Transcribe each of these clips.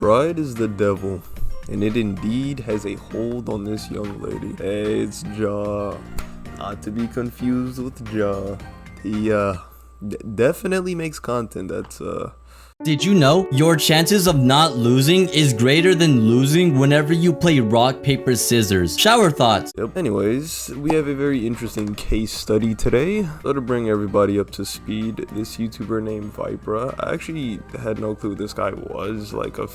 Pride is the devil, and it indeed has a hold on this young lady. Hey, it's Ja. Not to be confused with Ja. He definitely makes content that's Did you know your chances of not losing is greater than losing whenever you play rock, paper, scissors? Shower thoughts. Yep. Anyways, we have a very interesting case study today. So to bring everybody up to speed, this YouTuber named Vipra, I actually had no clue who this guy was like a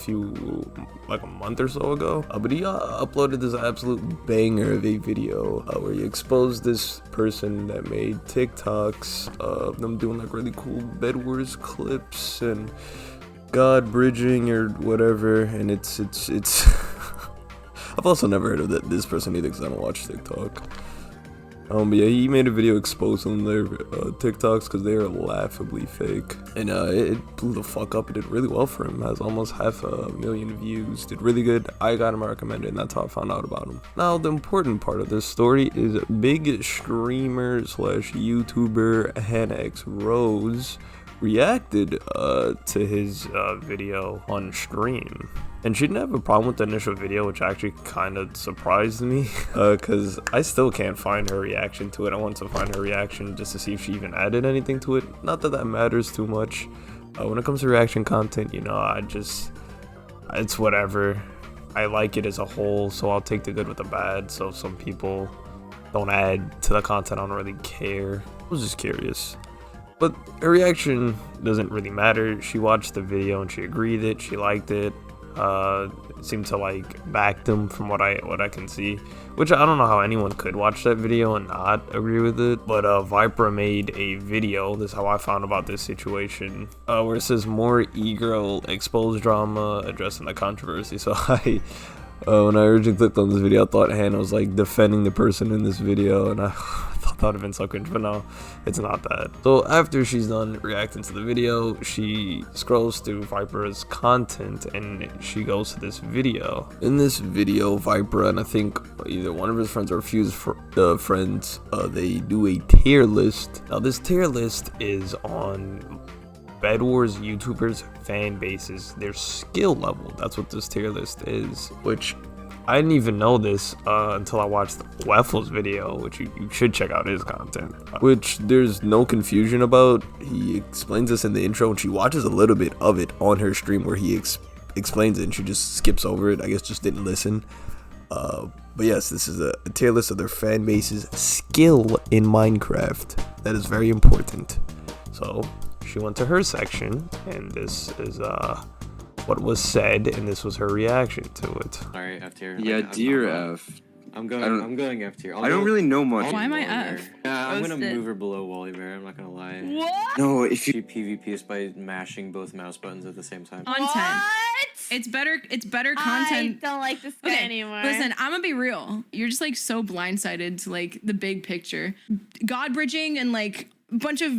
month or so ago. But he uploaded this absolute banger of a video where he exposed this person that made TikToks of them doing like really cool Bed Wars clips and God bridging or whatever, and it's I've also never heard of this person either because I don't watch TikTok. But yeah, he made a video exposing their TikToks because they are laughably fake, and it blew the fuck up. It did really well for him. Has almost 500,000 views. Did really good. I got him recommended, and that's how I found out about him. Now the important part of this story is big streamer / YouTuber Hannah X Rose reacted to his video on stream, and she didn't have a problem with the initial video, which actually kind of surprised me because I still can't find her reaction to it. I want to find her reaction just to see if she even added anything to it. Not that that matters too much when it comes to reaction content, you know. It's whatever. I like it as a whole, so I'll take the good with the bad. So if some people don't add to the content, I don't really care. I was just curious. But her reaction doesn't really matter. She watched the video and she agreed it. She liked it. Seemed to like back them from what I can see. Which I don't know how anyone could watch that video and not agree with it. But Vipra made a video. This is how I found about this situation. Where it says more e-girl expose drama addressing the controversy. So when I originally clicked on this video, I thought Hannah was like defending the person in this video, and I thought that would have been so cringe, but no, it's not that. So after she's done reacting to the video, she scrolls through Vipra's content and she goes to this video. In this video, Vipra and I think either one of his friends or a few friends, they do a tier list. Now this tier list is on Bed Wars YouTubers fan bases, their skill level. That's what this tier list is, which I didn't even know this until I watched Weffel's video, which you should check out his content, which there's no confusion about. He explains this in the intro, and she watches a little bit of it on her stream where he explains it, and she just skips over it. I guess just didn't listen. But yes, this is a tier list of their fan base's skill in Minecraft. That is very important. So she went to her section, and this is what was said, and this was her reaction to it. Sorry, F tier. Yeah, dear F. I'm going F tier. I don't really know much. Why am I F? Yeah, I'm gonna move her below Wally Bear. I'm not gonna lie. What? No, if She PvPs by mashing both mouse buttons at the same time. Content. It's better content. I don't like this guy anymore. Listen, I'm gonna be real. You're just like so blindsided to like the big picture. God bridging and like a bunch of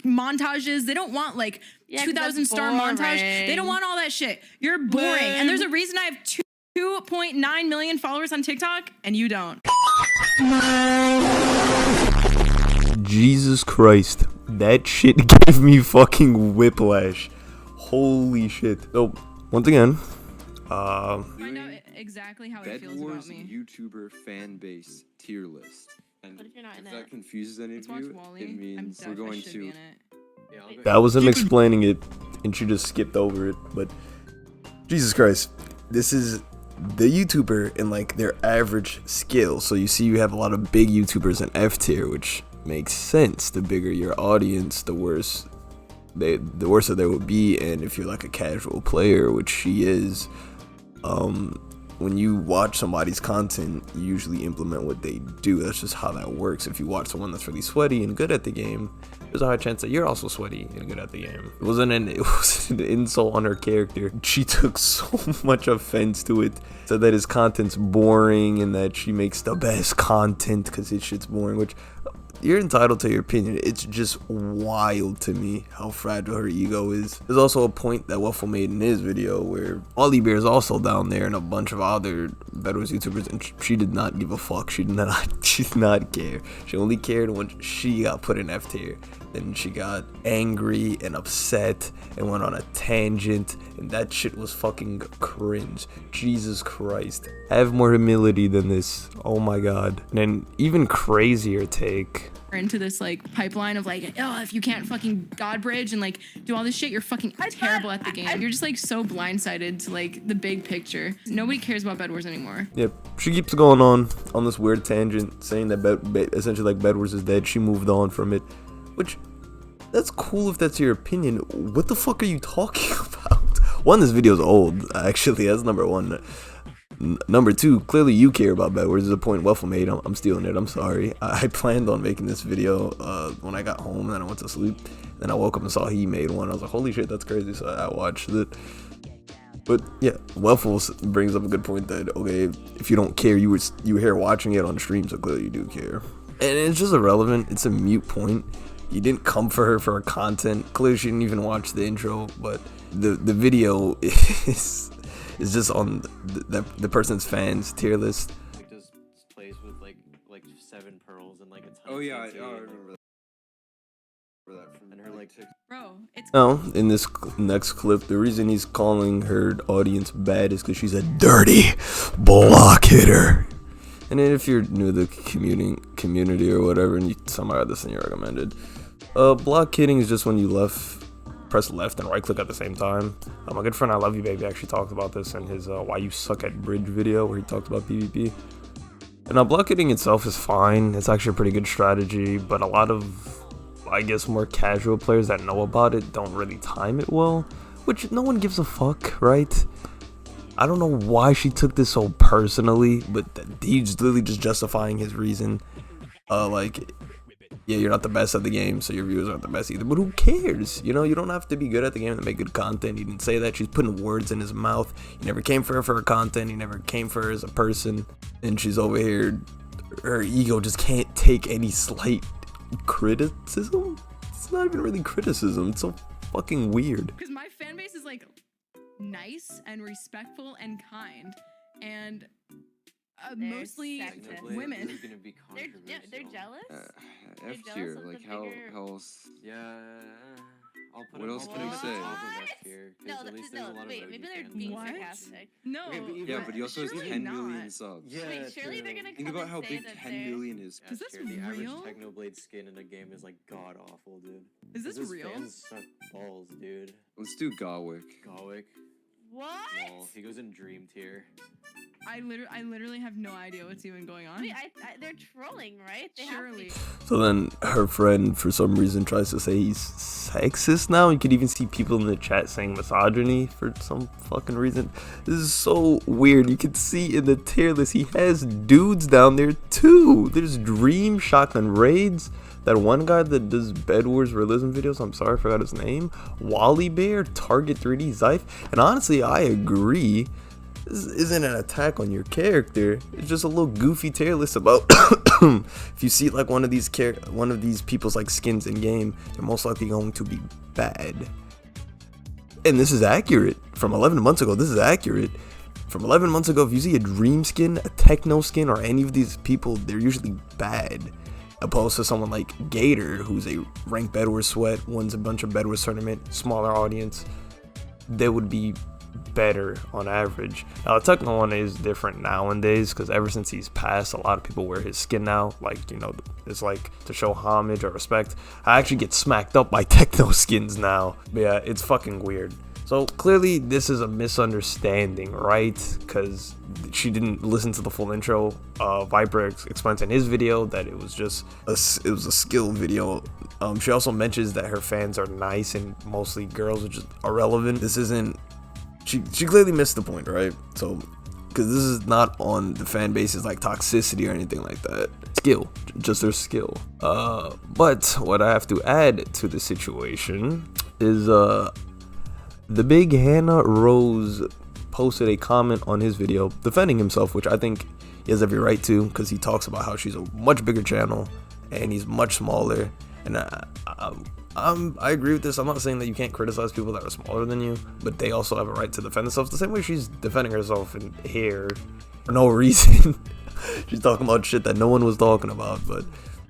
montages. They don't want like 2,000 star montage. They don't want all that shit. You're boring. And there's a reason I have 2.9 million followers on TikTok and you don't. Jesus Christ, that shit gave me fucking whiplash. Holy shit. So once again, Find out exactly how it feels about me. YouTuber fan base tier list. And What if you're not in if it? that confuses any Let's of watch you, Wally. it means we're going to. Yeah, I'll go that was him explaining it, and she just skipped over it. But Jesus Christ, this is the YouTuber in like their average skill. So you see, you have a lot of big YouTubers in F tier, which makes sense. The bigger your audience, the worse they would be. And if you're like a casual player, which she is, when you watch somebody's content, you usually implement what they do. That's just how that works. If you watch someone that's really sweaty and good at the game, there's a high chance that you're also sweaty and good at the game. It wasn't an insult on her character. She took so much offense to it. Said that his content's boring and that she makes the best content because his shit's boring, which you're entitled to your opinion. It's just wild to me how fragile her ego is. There's also a point that Waffle made in his video where Wally Bear is also down there and a bunch of other Bed Wars YouTubers, and she did not give a fuck. She did not care. She only cared when she got put in F tier. and she got angry and upset and went on a tangent, and that shit was fucking cringe. Jesus Christ. Have more humility than this. Oh my god. And an even crazier take. Into this like pipeline of like, oh, if you can't fucking God bridge and like do all this shit, you're fucking terrible at the game. You're just like so blindsided to like the big picture. Nobody cares about Bed Wars anymore. Yep, she keeps going on this weird tangent, saying that essentially like Bed Wars is dead. She moved on from it, which that's cool if that's your opinion. What the fuck are you talking about? One, this video's old. Actually, that's number one. Number two, clearly you care about Bed Wars. There's a point Waffle made. I'm stealing it. I'm sorry. I planned on making this video when I got home, and then I went to sleep. Then I woke up and saw he made one. I was like, holy shit, that's crazy. So I watched it. But yeah, Waffle brings up a good point that, okay, if you don't care, you were here watching it on stream, so clearly you do care. And it's just irrelevant. It's a mute point. You didn't come for her for her content. Clearly she didn't even watch the intro, but the video is just on the person's fans tier list. Like just plays with like 7 pearls and like a ton. Oh yeah, I TNT. remember that from And her like Bro, it's Now, in this next clip, the reason he's calling her audience bad is because she's a dirty block hitter. And then if you're new to the community or whatever, and you somehow got this thing you recommended, block hitting is just when you press left and right click at the same time. My good friend I Love You Baby actually talked about this in his Why You Suck at Bridge video, where he talked about PvP. And block hitting itself is fine. It's actually a pretty good strategy, but a lot of, I guess, more casual players that know about it don't really time it well, which no one gives a fuck, right? I don't know why she took this so personally, but he's literally just justifying his reason. Like, yeah, you're not the best at the game, so your viewers aren't the best either. But who cares? You know, you don't have to be good at the game to make good content. He didn't say that. She's putting words in his mouth. He never came for her content. He never came for her as a person. And she's over here. Her ego just can't take any slight criticism. It's not even really criticism. It's so fucking weird. because my fan base is like nice and respectful and kind, and They're mostly sexist. women. Is gonna be They're controversial. jealous. F jealous tier. of the Like bigger- how else? Yeah. I'll put What him else I'll can put you him at say? the top of What? F tier, 'cause No, at least there's a no, lot of wait, OG maybe they're fans. being What? sarcastic. No, Okay, but even Yeah, but he also has surely 10 not. million subs. Yeah, Wait, surely they're true. gonna Think come about and how say big that 10 they're- million is. Is this Tier. The average real? Technoblade skin in a game is like god awful, dude. Is this His real? fans suck balls, dude. Let's do Gawick. Gawick. What? No, he goes in dream tier. I literally have no idea what's even going on. Wait, they're trolling, right? They Surely. So then her friend, for some reason, tries to say he's sexist now. You could even see people in the chat saying misogyny for some fucking reason. This is so weird. You can see in the tier list, he has dudes down there too. There's Dream, Shotgun Raids, that one guy that does Bed Wars realism videos, I'm sorry, I forgot his name, Wally Bear, Target 3D, Zyph. And honestly, I agree. This isn't an attack on your character. It's just a little goofy tier list about if you see like one of these people's like skins in game, they're most likely going to be bad. And this is accurate. From 11 months ago, this is accurate. From 11 months ago, if you see a Dream skin, a Techno skin, or any of these people, they're usually bad. Opposed to someone like Gator, who's a ranked Bed Wars sweat, wins a bunch of Bed Wars tournament, smaller audience, they would be better on average. Now the Techno one is different nowadays because ever since he's passed, a lot of people wear his skin now, like, you know, it's like to show homage or respect. I actually get smacked up by Techno skins now, but yeah, it's fucking weird. So clearly this is a misunderstanding, right? Because she didn't listen to the full intro. Viper explains in his video that it was just a skill video. She also mentions that her fans are nice and mostly girls, which is irrelevant. This isn't. She clearly missed the point, right? So, because this is not on the fan base's like toxicity or anything like that. Skill, just their skill. But what I have to add to the situation is the big Hannah Rose posted a comment on his video defending himself, which I think he has every right to, because he talks about how she's a much bigger channel and he's much smaller. And I agree with this. I'm not saying that you can't criticize people that are smaller than you, but they also have a right to defend themselves the same way she's defending herself in here for no reason. She's talking about shit that no one was talking about, but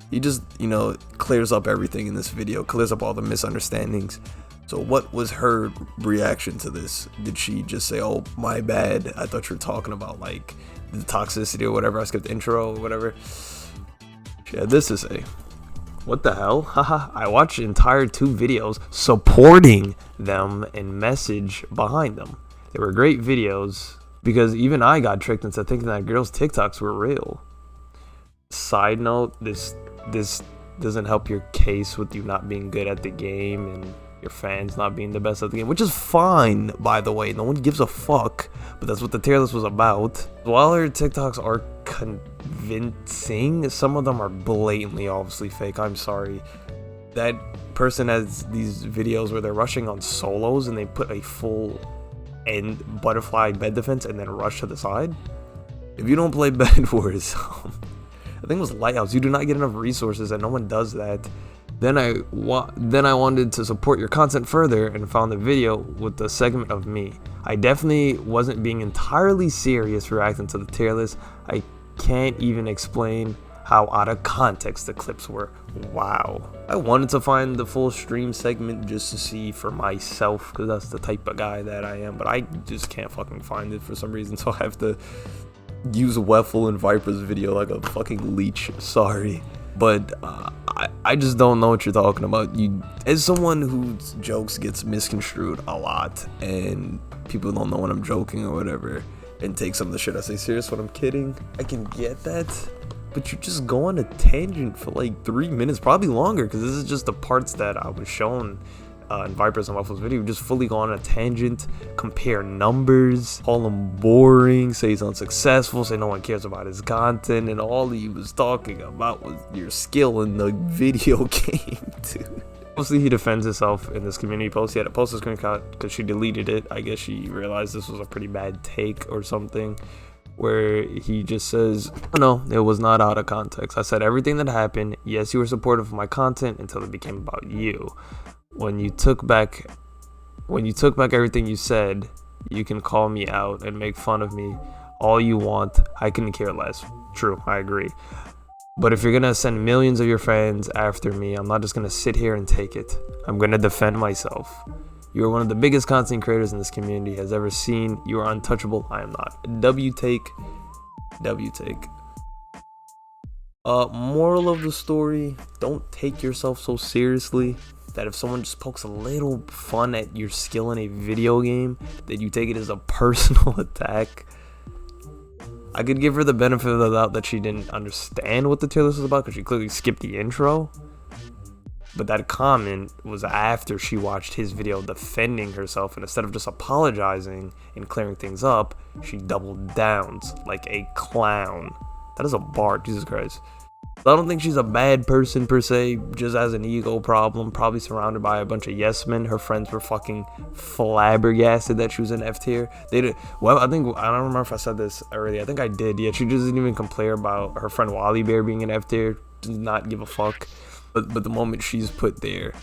He just, you know, clears up everything in this video, clears up all the misunderstandings. So what was her reaction to this? Did she just say, oh, my bad, I thought you were talking about like the toxicity or whatever, I skipped the intro or whatever? She had this to say: what the hell? Haha, I watched the entire 2 videos supporting them and message behind them. They were great videos because even I got tricked into thinking that girls' TikToks were real. Side note, this doesn't help your case with you not being good at the game and your fans not being the best at the game, which is fine, by the way. No one gives a fuck, but that's what the tier list was about. While her TikToks are convincing, some of them are blatantly obviously fake. I'm sorry. That person has these videos where they're rushing on solos and they put a full end butterfly bed defense and then rush to the side. If you don't play Bed Wars, I think it was Lighthouse, you do not get enough resources and no one does that. Then I wanted to support your content further and found the video with the segment of me. I definitely wasn't being entirely serious reacting to the tier list. I can't even explain how out of context the clips were. Wow. I wanted to find the full stream segment just to see for myself, because that's the type of guy that I am, but I just can't fucking find it for some reason, so I have to use Weffel and Viper's video like a fucking leech. Sorry. But I just don't know what you're talking about. You, as someone whose jokes gets misconstrued a lot and people don't know when I'm joking or whatever and take some of the shit I say serious when I'm kidding, I can get that. But you just go on a tangent for like 3 minutes, probably longer, because this is just the parts that I was shown in Viper's and Weffel's video. Just fully go on a tangent, compare numbers, call him boring, say he's unsuccessful, say no one cares about his content, and all he was talking about was your skill in the video game, dude. Mostly he defends himself in this community post. He had to post a screenshot because she deleted it. I guess she realized this was a pretty bad take or something, where he just says, oh, no, it was not out of context. I said everything that happened. Yes, you were supportive of my content until it became about you. When you took back everything you said, you can call me out and make fun of me all you want. I couldn't care less. True, I agree. But if you're gonna send millions of your fans after me, I'm not just gonna sit here and take it. I'm gonna defend myself. You are one of the biggest content creators in this community has ever seen. You are untouchable. I am not. W take. Moral of the story: don't take yourself so seriously that if someone just pokes a little fun at your skill in a video game, that you take it as a personal attack. I could give her the benefit of the doubt that she didn't understand what the tier list was about because she clearly skipped the intro. But that comment was after she watched his video defending herself, and instead of just apologizing and clearing things up, she doubled down like a clown. That is a bar, Jesus Christ. I don't think she's a bad person per se, just has an ego problem, probably surrounded by a bunch of yes men. Her friends were fucking flabbergasted that she was in F tier. They did, well, I don't remember if I said this earlier. I think I did. Yeah, she doesn't even complain about her friend Wally Bear being in F tier. Does not give a fuck. But the moment she's put there,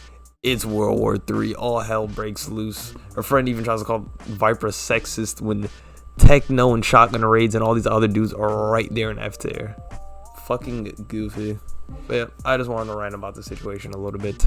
it's World War III. All hell breaks loose. Her friend even tries to call Viper sexist when Techno and Shotgun Raids and all these other dudes are right there in F tier. Fucking goofy. But yeah, I just wanted to rant about the situation a little bit.